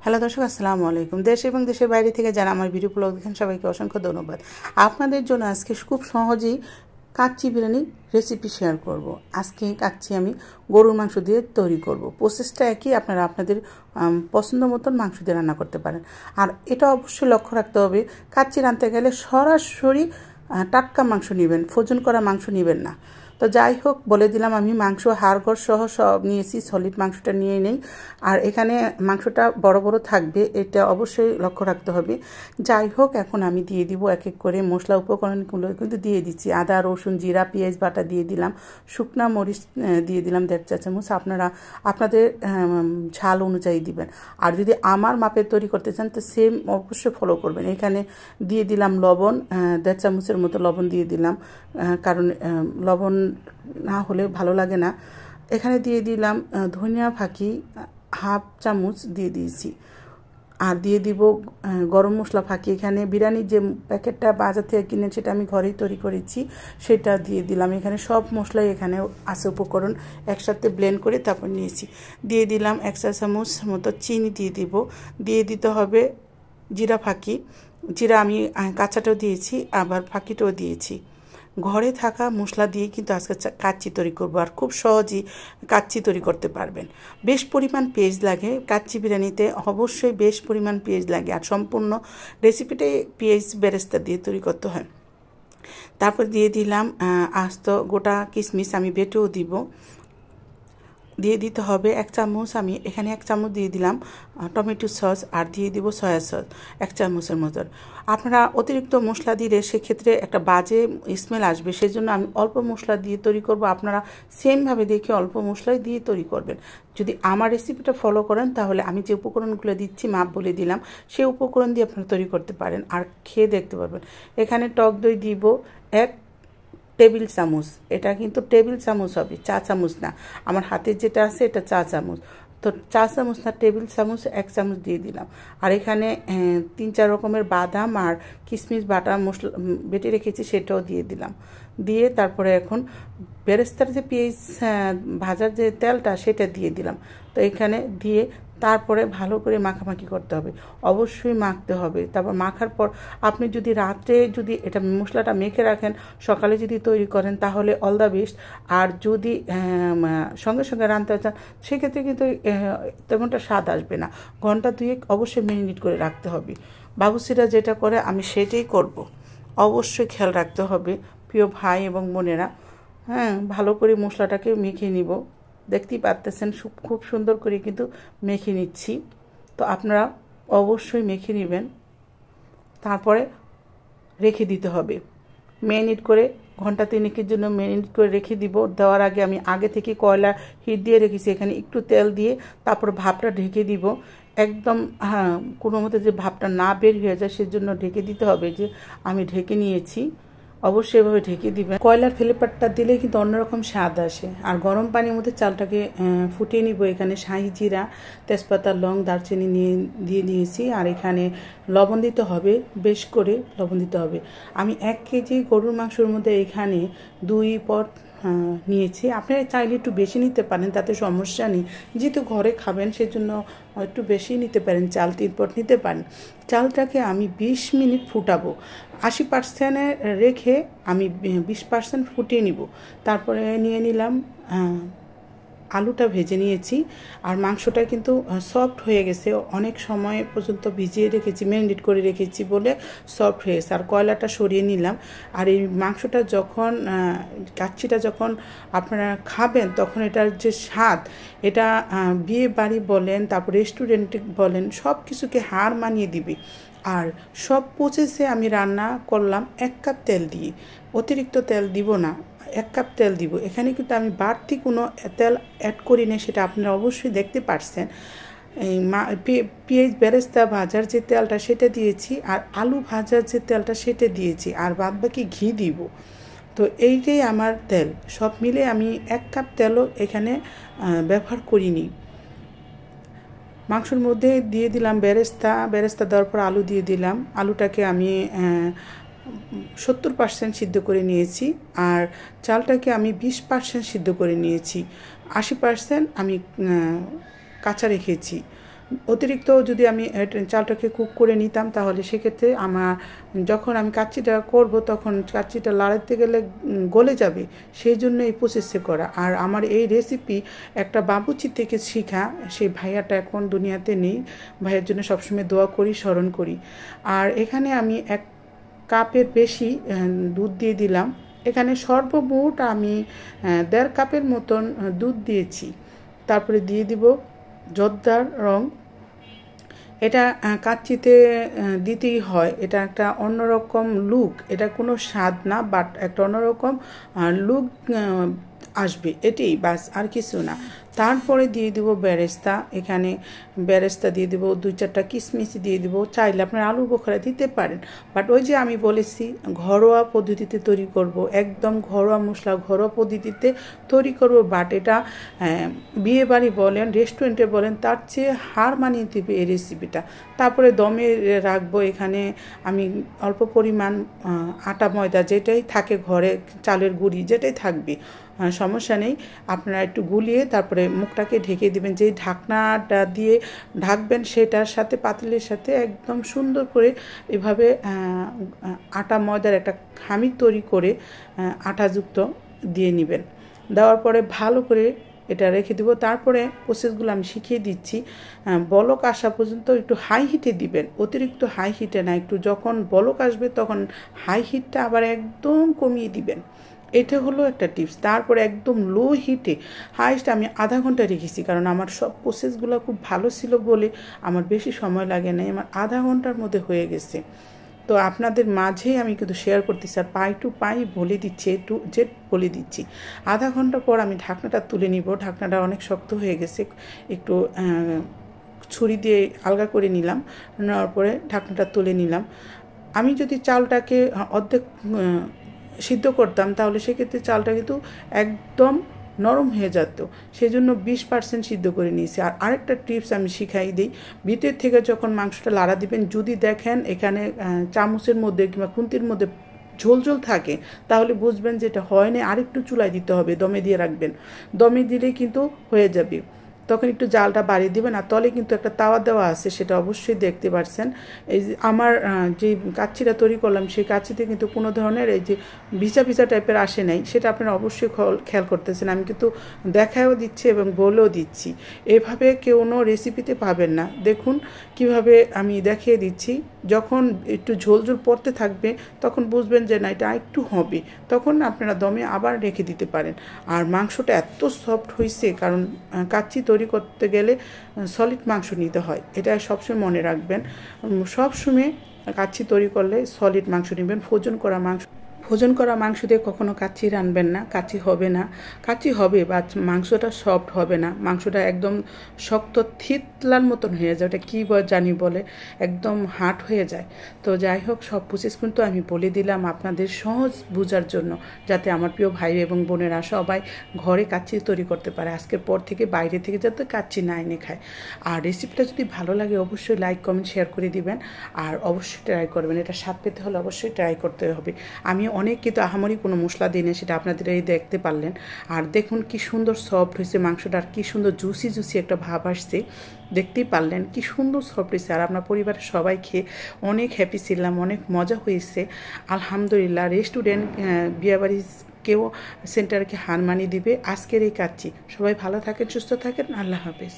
Hello দর্শক, আসসালামু আলাইকুম। দেশ এবং দেশের বাইরে থেকে যারা আমার ভিডিও ব্লগ দেখেন সবাইকে অসংখ্য ধন্যবাদ। আপনাদের জন্য আজকে খুব সহজেই কাচ্চি বিরিয়ানি রেসিপি শেয়ার করব। আজকে কাচ্চি আমি গরুর মাংস দিয়ে তৈরি করব। প্রসেসটা একই, আপনারা আপনাদের পছন্দ মতন মাংস দিয়ে রান্না করতে পারেন। আর এটা অবশ্যই লক্ষ্য রাখতে হবে, কাচ্চি রাঁধতে গেলে সরাসরি টাটকা মাংস নেবেন, ফ্রোজেন করা মাংস নেবেন না। তো যাই হোক, বলে দিলাম আমি মাংস হাড়গড় সহ সব নিয়েছি, সলিড মাংসটা নিয়ে নেই। আর এখানে মাংসটা বড় বড় থাকবে, এটা অবশ্যই লক্ষ্য রাখতে হবে। যাই হোক, এখন আমি দিয়ে দিব এক এক করে মশলা উপকরণগুলো কিন্তু দিয়ে দিচ্ছি। আদা, রসুন, জিরা, পেঁয়াজ বাটা দিয়ে দিলাম, শুকনা মরিচ দিয়ে দিলাম 1.5 চা চামচ। আপনারা আপনাদের ঝাল অনুযায়ী দিবেন। আর যদি আমার মাপের তৈরি করতে চান তো সেম অবশ্যই ফলো করবেন। এখানে দিয়ে দিলাম লবণ, 1.5 চামচের মতো লবণ দিয়ে দিলাম, কারণ লবণ না হলে ভালো লাগে না। এখানে দিয়ে দিলাম ধনিয়া ফাঁকি 1/2 চামচ দিয়ে দিয়েছি। আর দিয়ে দিব গরম মশলা ফাঁকি। এখানে বিরিয়ানির যে প্যাকেটটা বাজার থেকে কিনে সেটা আমি ঘরেই তৈরি করেছি, সেটা দিয়ে দিলাম। এখানে সব মশলাই এখানে আছে, উপকরণ একসাথে ব্লেন্ড করে তারপর নিয়েছি। দিয়ে দিলাম 1 চা চামচ মতো চিনি দিয়ে দিতে হবে জিরা ফাঁকি। জিরা আমি কাঁচাটাও দিয়েছি, আবার ফাঁকিটাও দিয়েছি। ঘরে থাকা মশলা দিয়ে কিন্তু আজকে কাচ্চি তৈরি করবো, আর খুব সহজেই কাচ্চি তৈরি করতে পারবেন। বেশ পরিমাণ পেঁয়াজ লাগে কাচ্চি বিরিয়ানিতে, অবশ্যই বেশ পরিমাণ পেঁয়াজ লাগে। আর সম্পূর্ণ রেসিপিটাই পেঁয়াজ বেরেস্তা দিয়ে তৈরি করতে হয়। তারপর দিয়ে দিলাম আস্ত গোটা কিশমিশ, আমি বেটেও দিব। দিয়ে দিতে হবে 1 চামচ, আমি এখানে 1 চামচ দিয়ে দিলাম টমেটো সস, আর দিয়ে দিব সয়া সস 1 চামচের মতন। আপনারা অতিরিক্ত মশলা দিলে সেক্ষেত্রে একটা বাজে স্মেল আসবে, সেই জন্য আমি অল্প মশলা দিয়ে তৈরি করব। আপনারা সেমভাবে দেখে অল্প মশলাই দিয়ে তৈরি করবেন। যদি আমার রেসিপিটা ফলো করেন তাহলে আমি যে উপকরণগুলো দিচ্ছি মাপ বলে দিলাম, সেই উপকরণ দিয়ে আপনারা তৈরি করতে পারেন আর খেয়ে দেখতে পারবেন। এখানে টক দই দিব 1 টেবিল চামচ, এটা কিন্তু টেবিল চামচ হবে, চা চামচ না। আমার হাতে যেটা আছে এটা চা চামচ, তো চা চামচ না, টেবিল চামচ 1 চামচ দিয়ে দিলাম। আর এখানে 3-4 রকমের বাদাম আর কিশমিশ বাটা মশলা বেটে রেখেছি, সেটাও দিয়ে দিলাম। দিয়ে তারপরে এখন বেরেস্তার যে পেঁয়াজ ভাজার যে তেলটা সেটা দিয়ে দিলাম। তো এখানে দিয়ে তারপরে ভালো করে মাখামাখি করতে হবে, অবশ্যই মাখতে হবে। তারপর মাখার পর আপনি যদি রাত্রে যদি এটা মশলাটা মেখে রাখেন, সকালে যদি তৈরি করেন তাহলে অল দ্য বেস্ট। আর যদি সঙ্গে সঙ্গে রাঁধতে চান সেক্ষেত্রে কিন্তু তেমনটা স্বাদ আসবে না। ঘন্টা 2 অবশ্যই ম্যারিনেট করে রাখতে হবে। বাবুর্চিরা যেটা করে আমি সেটাই করব, অবশ্যই খেয়াল রাখতে হবে প্রিয় ভাই এবং বোনেরা। ভালো করে মশলাটাকে মেখে নিব। দেখতেই পারতেছেন খুব সুন্দর করে কিন্তু মেখে নিচ্ছি। তো আপনারা অবশ্যই মেখে নেবেন, তারপরে রেখে দিতে হবে ম্যারিনেট করে। ঘন্টা 3 জন্য ম্যারিনেট করে রেখে দিব। দেওয়ার আগে আমি আগে থেকে কয়লা হিট দিয়ে রেখেছি, এখানে একটু তেল দিয়ে তারপর ভাপটা ঢেকে দিব একদম। কোনো মতে যে ভাপটা না বের হয়ে যায় সেজন্য ঢেকে দিতে হবে, যে আমি ঢেকে নিয়েছি। অবশ্যই এভাবে ঢেকে দিবেন। কয়লার ফ্লেভারটা দিলে কিন্তু অন্যরকম স্বাদ আসে। আর গরম পানির মধ্যে চালটাকে ফুটিয়ে নিব। এখানে শাহি জিরা, তেজপাতা, লং, দারচিনি দিয়ে নিয়েছি। আর এখানে লবণ দিতে হবে, বেশ করে লবণ দিতে হবে। আমি 1 কেজি গরুর মাংসের মধ্যে এখানে 2 পট নিয়েছি। আপনারা চাইলে একটু বেশি নিতে পারেন, তাতে সমস্যা নেই। যেহেতু ঘরে খাবেন সেজন্য একটু বেশি নিতে পারেন, চাল 3 পট নিতে পারেন। চালটাকে আমি 20 মিনিট ফুটাবো, 80% রেখে আমি 20% ফুটিয়ে নিব। তারপরে নিয়ে নিলাম আলুটা ভেজে নিয়েছি। আর মাংসটা কিন্তু সফট হয়ে গেছে, অনেক সময় পর্যন্ত ভিজিয়ে রেখেছি, ম্যারিনেট করে রেখেছি বলে সফট হয়ে গেছে। আর কয়লাটা সরিয়ে নিলাম। আর এই মাংসটা যখন কাচ্চিটা যখন আপনারা খাবেন তখন এটার যে স্বাদ, এটা বিয়ে বাড়ি বলেন, তারপর রেস্টুরেন্টে বলেন, সব কিছুকে হার মানিয়ে দিবে। আর সব প্রসেসে আমি রান্না করলাম 1 কাপ তেল দিয়ে, অতিরিক্ত তেল দিব না, 1 কাপ তেল দিব। এখানে কিন্তু আমি বাড়তি কোনো তেল অ্যাড করি না, সেটা আপনারা অবশ্যই দেখতে পারছেন। পেঁয়াজ বেরেস্তা ভাজার যে তেলটা সেটা দিয়েছি, আর আলু ভাজার যে তেলটা সেটা দিয়েছি, আর বাদবাকি ঘি দিব। তো এইটাই আমার তেল, সব মিলে আমি 1 কাপ তেলও এখানে ব্যবহার করিনি। মাংসের মধ্যে দিয়ে দিলাম বেরেস্তা দেওয়ার পর আলু দিয়ে দিলাম। আলুটাকে আমি 70% সিদ্ধ করে নিয়েছি। আর চালটাকে আমি 20% সিদ্ধ করে নিয়েছি, 80% আমি কাঁচা রেখেছি। অতিরিক্ত যদি আমি চালটাকে কুক করে নিতাম তাহলে সেক্ষেত্রে আমার যখন আমি কাচ্চিটা করব তখন কাচ্চিটা লাড়াতে গেলে গলে যাবে, সেই জন্য এই প্রসেসে করা। আর আমার এই রেসিপি একটা বাবুচি থেকে শেখা, সেই ভাইয়াটা এখন দুনিয়াতে নেই, ভাইয়ের জন্য সবসময় দোয়া করি, স্মরণ করি। আর এখানে আমি 1 কাপের বেশি দুধ দিয়ে দিলাম। এখানে সর্বমোট আমি 1.5 কাপের মতন দুধ দিয়েছি। তারপরে দিয়ে দিব জর্দার রং। এটা কাচ্চিতে দিতেই হয়, এটা একটা অন্যরকম লুক, এটা কোনো স্বাদ না, বাট একটা অন্যরকম লুক আসবে, এটাই বাস, আর কিছু না। তারপরে দিয়ে দিব বেরেস্তা। এখানে বেরেস্তা দিয়ে দিব, 2-4টা কিশমিশ দিয়ে দিব। চাইলে আপনার আলু বোখরা দিতে পারেন, বাট ওই যে আমি বলেছি ঘরোয়া পদ্ধতিতে তৈরি করব, একদম ঘরোয়া মশলা ঘরোয়া পদ্ধতিতে তৈরি করব। বাট এটা বিয়ে বাড়ি বলেন, রেস্টুরেন্টে বলেন, তার চেয়ে হার মানিয়ে দেবে এই রেসিপিটা। তারপরে দমে রাখবো। এখানে আমি অল্প পরিমাণ আটা ময়দা যেটাই থাকে ঘরে, চালের গুঁড়ি যেটাই থাকবে সমস্যা নেই, আপনারা একটু গুলিয়ে তারপরে মুখটাকে ঢেকে দিবেন। যেই ঢাকনাটা দিয়ে ঢাকবেন সেটার সাথে পাতিলের সাথে একদম সুন্দর করে এভাবে আটা ময়দার একটা খামির তৈরি করে আটাযুক্ত দিয়ে নেবেন। দেওয়ার পরে ভালো করে এটা রেখে দিব। তারপরে প্রসেসগুলো আমি শিখিয়ে দিচ্ছি। বলক আসা পর্যন্ত একটু হাই হিটে দিবেন, অতিরিক্ত হাই হিটে না, একটু যখন বলক আসবে তখন হাই হিটটা আবার একদম কমিয়ে দিবেন। এটা হলো একটা টিপস। তারপরে একদম লো হিটে, হাইস্ট আমি আধা ঘন্টা রেখেছি, কারণ আমার সব প্রসেসগুলো খুব ভালো ছিল বলে আমার বেশি সময় লাগে নাই, আমার আধা ঘন্টার মধ্যে হয়ে গেছে। তো আপনাদের মাঝেই আমি কিন্তু শেয়ার করতেছি, আর পাই টু পাই বলে দিচ্ছি, টু জেড বলে দিচ্ছি। আধা ঘন্টা পর আমি ঢাকনাটা তুলে নিব। ঢাকনাটা অনেক শক্ত হয়ে গেছে, একটু ছুরি দিয়ে আলগা করে নিলাম, নেওয়ার পরে ঢাকনাটা তুলে নিলাম। আমি যদি চালটাকে অর্ধেক সিদ্ধ করতাম তাহলে সেক্ষেত্রে চালটা কিন্তু একদম নরম হয়ে যেত, সেই জন্য 20% সিদ্ধ করে নিয়েছি। আর আরেকটা টিপস আমি শিখাই দিই, ভিতর থেকে যখন মাংসটা লাড়া দিবেন, যদি দেখেন এখানে চামচের মধ্যে কিংবা খুন্তির মধ্যে ঝোল ঝোল থাকে তাহলে বুঝবেন যে এটা হয়নি, আরেকটু চুলায় দিতে হবে, দমে দিয়ে রাখবেন। দমে দিলেই কিন্তু হয়ে যাবে, তখন একটু জালটা বাড়িয়ে দিবেন। আর তলে কিন্তু একটা তাওয়া দেওয়া আছে, সেটা অবশ্যই দেখতে পাচ্ছেন। এই যে আমার যে কাচ্চিটা তৈরি করলাম সেই কাচ্চিতে কিন্তু কোনো ধরনের এই যে ভিজা ভিজা টাইপের আসে নাই, সেটা আপনারা অবশ্যই খেয়াল করতেছেন। আমি কিন্তু দেখাও দিচ্ছি এবং বলেও দিচ্ছি, এভাবে কোনো রেসিপিতে পাবেন না। দেখুন কিভাবে আমি দেখিয়ে দিচ্ছি, যখন একটু ঝোল ঝোল পড়তে থাকবে তখন বুঝবেন যে না এটা একটু হবে, তখন আপনারা দমে আবার রেখে দিতে পারেন। আর মাংসটা এত সফট হয়েছে, কারণ কাচ্চি তৈরি করতে গেলে সলিড মাংস নিতে হয়, এটা সবসময় মনে রাখবেন। সবসময় কাচ্চি তৈরি করলে সলিড মাংস নেবেন, ভোজন করা মাংস দিয়ে কখনো কাচ্চি রানবেন না, কাচ্চি হবে না। কাচ্চি হবে বা মাংসটা সফট হবে না, মাংসটা একদম শক্ত থিতলার মতন হয়ে যায়, ওটা কী জানি বলে, একদম হার্ড হয়ে যায়। তো যাই হোক, সব প্রসেস কিন্তু আমি বলে দিলাম আপনাদের সহজ বোঝার জন্য, যাতে আমার প্রিয় ভাই এবং বোনেরা সবাই ঘরে কাচ্চি তৈরি করতে পারে, আজকের পর থেকে বাইরে থেকে যাতে কাচ্চি না এনে খায়। আর রেসিপিটা যদি ভালো লাগে অবশ্যই লাইক কমেন্ট শেয়ার করে দিবেন, আর অবশ্যই ট্রাই করবেন। এটা স্বাদ পেতে হলে অবশ্যই ট্রাই করতে হবে। আমি অনেক কিন্তু আহামরি কোনো মশলা দিই না, সেটা আপনাদের এই দেখতে পারলেন। আর দেখুন কি সুন্দর সফট হয়েছে মাংসটা, আর কি সুন্দর জুসি জুসি একটা ভাব আসছে, দেখতেই পারলেন কি সুন্দর সফট হয়েছে। আর আপনার পরিবারের সবাই খেয়ে অনেক হ্যাপি ছিলাম, অনেক মজা হয়েছে আলহামদুলিল্লাহ। রেস্টুরেন্ট বিয়েবাড়ি কেউ সেন্টারকে হার মানিয়ে দিবে আজকের এই কাচ্চি। সবাই ভালো থাকেন, সুস্থ থাকেন, আল্লাহ হাফেজ।